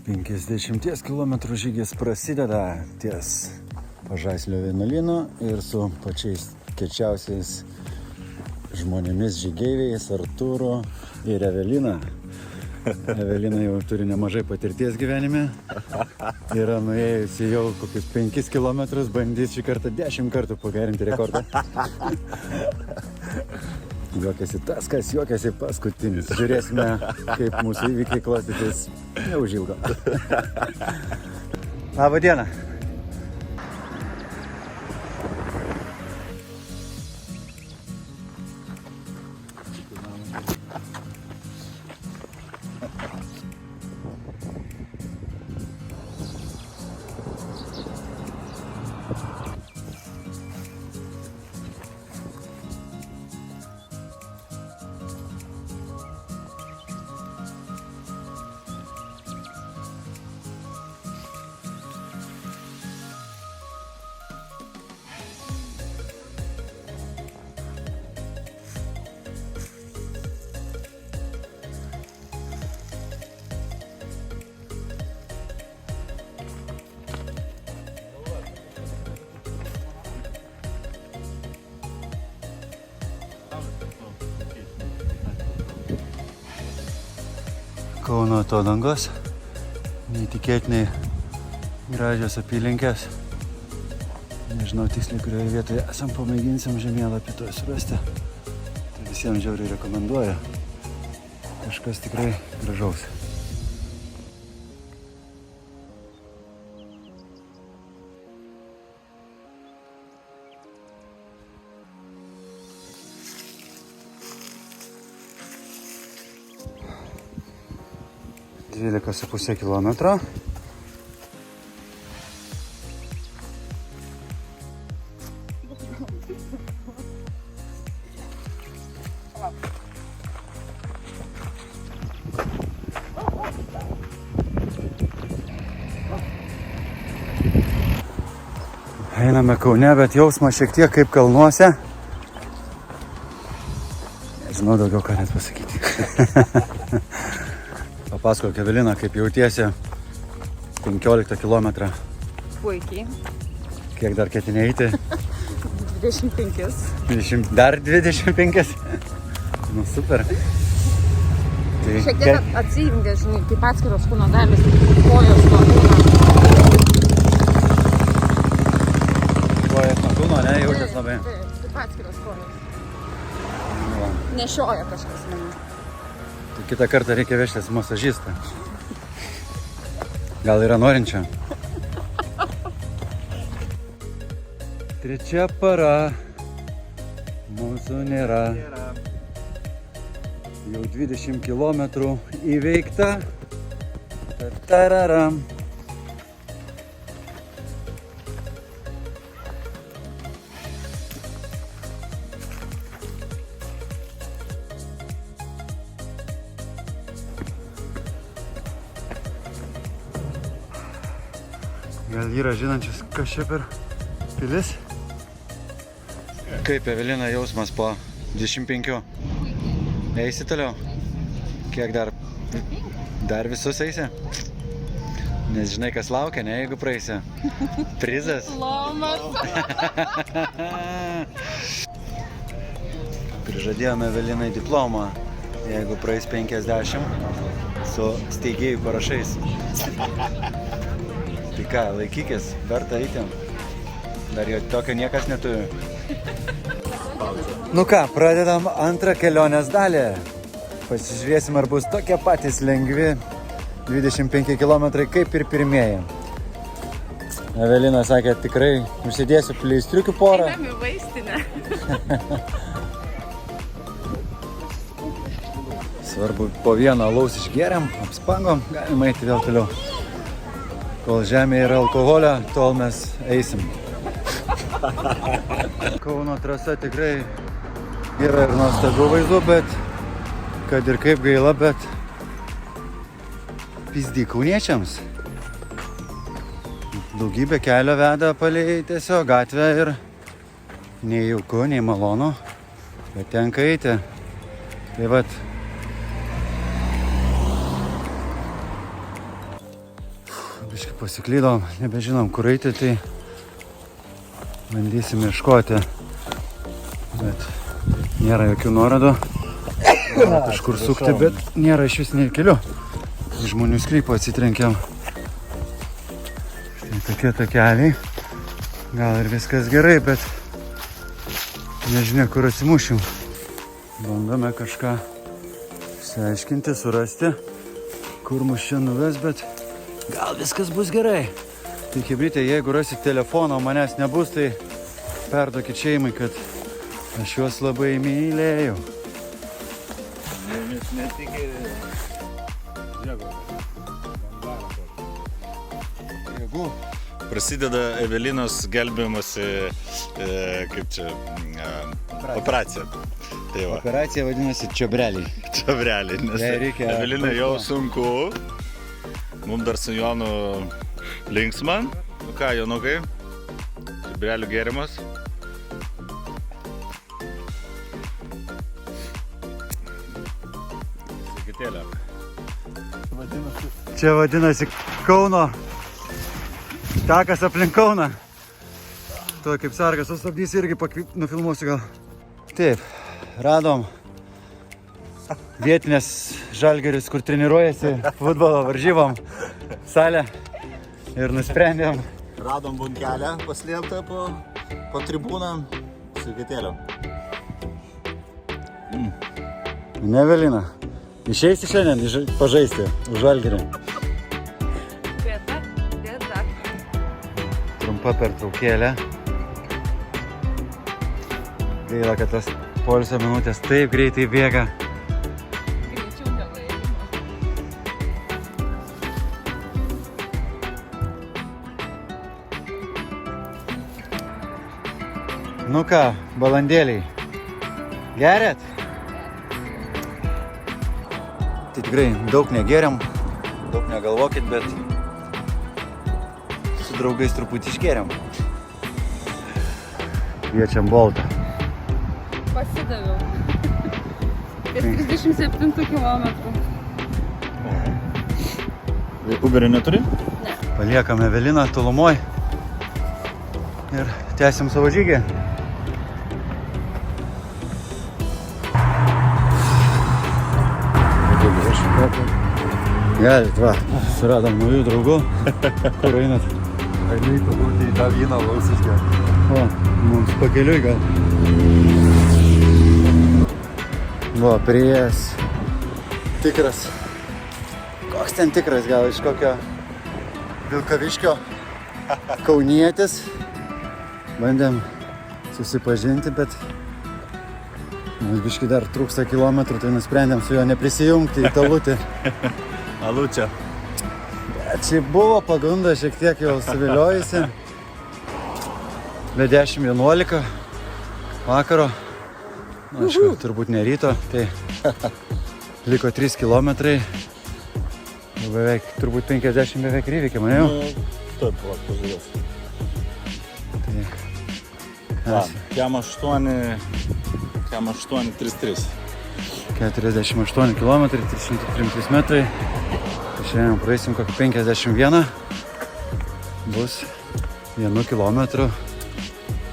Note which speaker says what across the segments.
Speaker 1: 50 km žygis prasideda ties Pažaislio vienuolynu ir su pačiais kečiausiais žmonėmis žygeiviais Artūru ir Evelina. Evelina jau turi nemažai patirties gyvenime. Yra nuėjusi jau kokius 5 km, bandys šį kartą 10 kartų pagerinti rekordą. Juokiasi tas, kas juokiasi paskutinis. Žiūrėsime, kaip mūsų įvykiai klostytis neužilgo. Labą dieną. Kauno atodangos, neįtikėtinai gražios apylinkės. Nežinau tiksliai, kurioje vietoje esam, pamėginsim žemėlapį to surasti. Tai visiems žiauriai rekomenduoju. Kažkas tikrai gražaus. Dvylika su pusė kilometro. Einame Kaune, bet jausmas šiek tiek kaip kalnuose. Nežinau daugiau ką net pasakyti. Papasakok, Evelina, kaip jautiesi 15 kilometrą.
Speaker 2: Puikiai.
Speaker 1: Kiek dar ketini eiti?
Speaker 2: 25.
Speaker 1: Dar 25? Nu, super. Tai
Speaker 2: Šiek tiek atsijungia, žinai, kaip atskiros kūno dalis, kojos nuo kūno.
Speaker 1: Kojos nuo kūno, ne? Jaučias labai.
Speaker 2: Taip, kaip atskiros kojos. Nešioja kažkas mane.
Speaker 1: Tai kitą kartą reikia vežtis masažistą. Gal yra norinčia? Trečia para. Mūsų nėra. Jau 20 kilometrų įveikta. Tararam. Gal yra žinančius, kas čia per pilis? Kaip, Evelina, jausmas po 25? Eisi toliau? Kiek dar? Dar visus eisi? Nes žinai, kas laukia, ne, jeigu praeisi? Prizas?
Speaker 2: Lomas.
Speaker 1: Prižadėjome Evelinai diplomą, jeigu praeis 50 su steigėjų parašais. Tai ką, laikykis, verta eiti. Dar jo tokio niekas neturi. Nu ką, pradedam antrą kelionės dalį. Pasižiūrėsim, ar bus tokie patys lengvi 25 km kaip ir pirmieji. Evelina sakė, tikrai užsidėsiu pleistriukių porą.
Speaker 2: Einam į vaistinę.
Speaker 1: Svarbu, po vieną alaus išgeriam, apspangom, galima eiti vėl toliau. Kol žemė yra alkoholio, tol mes eisim. Kauno trasa tikrai yra ir nuostabių vaizdų, bet kad ir kaip gaila, bet pizdy kauniečiams. Daugybė kelio veda palei tiesiog gatvę ir nei jauku, nei malonu, bet tenka eiti. Tai vat, Biškai pasiklydom, nebežinom kur eiti, tai bandysim ieškoti, bet nėra jokių nuorodų, kažkur sukti, bet nėra iš vis nei kelių. Į žmonių sklypą atsitrenkiam. Štai tokie takeliai, gal ir viskas gerai, bet nežinia, kur atsimušim. Bandome kažką išsiaiškinti, surasti, kur mus čia nuves, bet gal viskas bus gerai. Tai chebrytė, jeigu rasit telefoną, manęs nebus, tai perduokit šeimai, kad aš juos labai mylėjau.
Speaker 3: Jeigu prasideda Evelinos gelbėjimosi, kaip čia, operacija. Tai va.
Speaker 1: Operacija vadinasi čiobreliai.
Speaker 3: Čiobreliai, nes Evelinai jau sunku. Mums dar su Jonu linksma. Nu ką, Jonukai? Čiobrelių gėrimas. Sakitėlė.
Speaker 1: Čia vadinasi Kauno. Takas aplink Kauną. To kaip sargas sustabdys irgi nufilmuosiu gal. Taip, radom vietinės Žalgiris, kur treniruojasi futbolo varžybom salę ir nusprendėm.
Speaker 3: Radom bunkelę paslėptą po tribūną su kitėliu.
Speaker 1: Ne, Evelina, išeisi šiandien pažaisti už Žalgirį.
Speaker 2: Bėda.
Speaker 1: Trumpa pertraukėlė. Gaila, kad tas poilsio minutės taip greitai bėga.
Speaker 2: Greičiau negu
Speaker 1: Nu ką, balandėliai, geriat? Tai tikrai daug negeriam, daug negalvokit, bet su draugais truputį išgeriam. Kviečiam Boltą.
Speaker 2: Pasidaviau. Ties 37 kilometrų.
Speaker 3: Uberio neturi?
Speaker 2: Ne.
Speaker 1: Paliekam Eveliną tolumoj ir tęsim savo žygį. Galit, va, suradom naujų draugų. Kur einat?
Speaker 4: Einu pabūti į tą vyną lausiškę.
Speaker 1: O, mums pakeliui gal. Va, prieėjęs tikras. Koks ten tikras, gal iš kokio Vilkaviškio kaunietis. Bandėm susipažinti, bet mums biškį dar trūksta kilometrų, tai nusprendėm su juo neprisijungti į Talutį.
Speaker 3: Alučia.
Speaker 1: Bet šiaip buvo pagunda šiek tiek jau suviliojusi. Be 10:11 vakaro. Nu, aišku, turbūt ne ryto, tai liko 3 kilometrai. Jau beveik, turbūt 50 beveik įveikė mane jau.
Speaker 3: Taip, pažiūrės.
Speaker 1: Tai
Speaker 3: Kem 8:33.
Speaker 1: 48 km, 333 metrai. Tai šiandien praeisim kokį 51. Bus 1 kilometru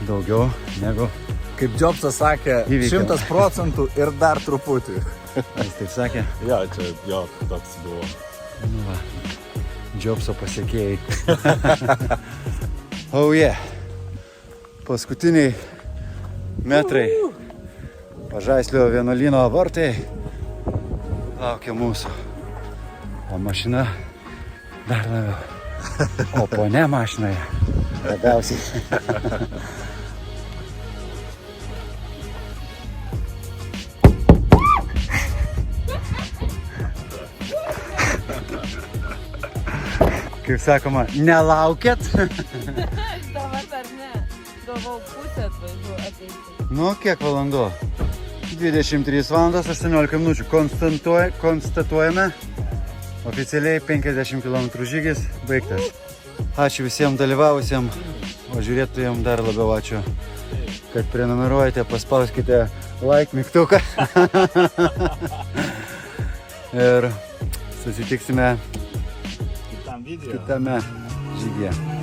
Speaker 1: daugiau negu
Speaker 4: Kaip Jobsas sakė,
Speaker 1: Įveikiam.
Speaker 4: 100% ir dar truputį.
Speaker 1: jis taip sakė.
Speaker 3: Jo, čia jo toks buvo.
Speaker 1: Nu va, Jobso pasiekėjai. Oh yeah. Paskutiniai metrai. Pažaislio vienuolyno vartai laukia mūsų. O mašina dar labiau. O ponia mašinoje labiausiai. Kaip sakoma, nelaukėt?
Speaker 2: Dabar dar ne. Galvau pusę ateiti.
Speaker 1: Nu, kiek valandų? 23 valandas 18 minučių. Konstatuojame. Oficialiai 50 km žygis baigtas. Ačiū visiems dalyvavusiem, o žiūrėtojams dar labiau ačiū, kad prenumeruojate, paspauskite like mygtuką. Ir susitiksime kitame žygyje.